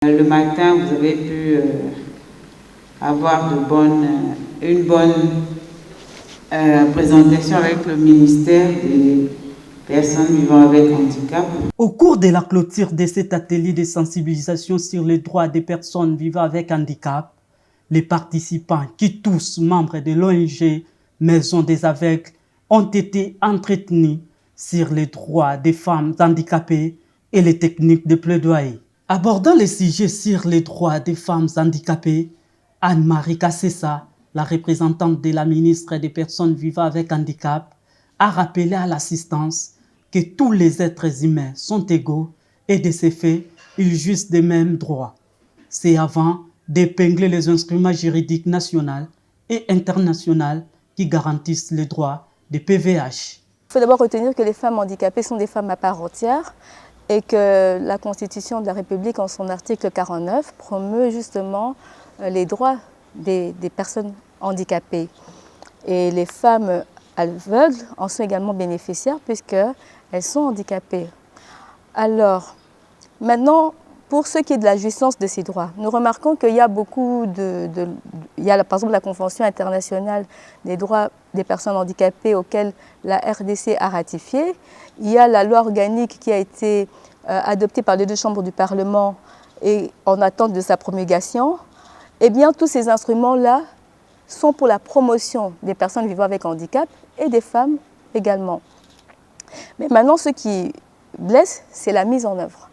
Le matin, vous avez pu avoir une bonne présentation avec le ministère des personnes vivant avec handicap. Au cours de la clôture de cet atelier de sensibilisation sur les droits des personnes vivant avec handicap, les participants, qui tous membres de l'ONG Maison des Aveugles, ont été entretenus sur les droits des femmes handicapées et les techniques de plaidoyer. Abordant les sujets sur les droits des femmes handicapées, Anne-Marie Kassessa, la représentante de la ministre des Personnes vivant avec handicap, a rappelé à l'assistance que tous les êtres humains sont égaux et de ce fait, ils jouissent des mêmes droits. C'est avant d'épingler les instruments juridiques nationaux et internationaux qui garantissent les droits des PVH. Il faut d'abord retenir que les femmes handicapées sont des femmes à part entière et que la Constitution de la République, en son article 49, promeut justement les droits des personnes handicapées. Et les femmes aveugles en sont également bénéficiaires puisqu'elles sont handicapées. Alors, maintenant, pour ce qui est de la jouissance de ces droits, nous remarquons qu'il y a beaucoup il y a par exemple la Convention internationale des droits des personnes handicapées auquel la RDC a ratifié. Il y a la loi organique qui a été adoptée par les deux chambres du Parlement et en attente de sa promulgation. Eh bien, tous ces instruments-là sont pour la promotion des personnes vivant avec handicap et des femmes également. Mais maintenant, ce qui blesse, c'est la mise en œuvre.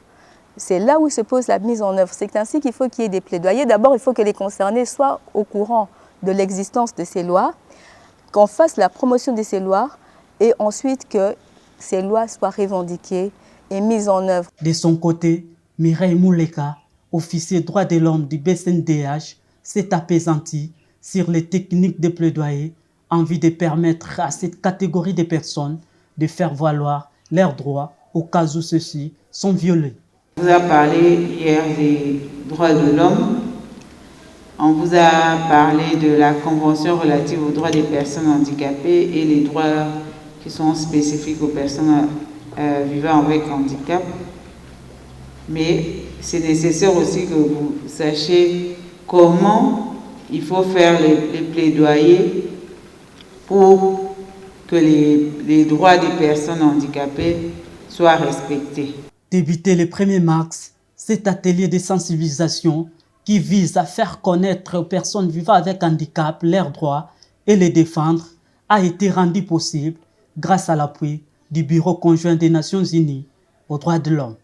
C'est là où se pose la mise en œuvre. C'est ainsi qu'il faut qu'il y ait des plaidoyers. D'abord, il faut que les concernés soient au courant de l'existence de ces lois, qu'on fasse la promotion de ces lois et ensuite que ces lois soient revendiquées et mises en œuvre. De son côté, Mireille Mouleka, officier droit de l'homme du BCNDH, s'est apaisantie sur les techniques de plaidoyer en vue de permettre à cette catégorie de personnes de faire valoir leurs droits au cas où ceux-ci sont violés. On vous a parlé hier des droits de l'homme. On vous a parlé de la Convention relative aux droits des personnes handicapées et les droits qui sont spécifiques aux personnes vivant avec handicap. Mais c'est nécessaire aussi que vous sachiez comment il faut faire les plaidoyers pour que les droits des personnes handicapées soient respectés. Débuté le 1er mars, cet atelier de sensibilisation qui vise à faire connaître aux personnes vivant avec handicap leurs droits et les défendre a été rendu possible grâce à l'appui du Bureau conjoint des Nations Unies aux droits de l'homme.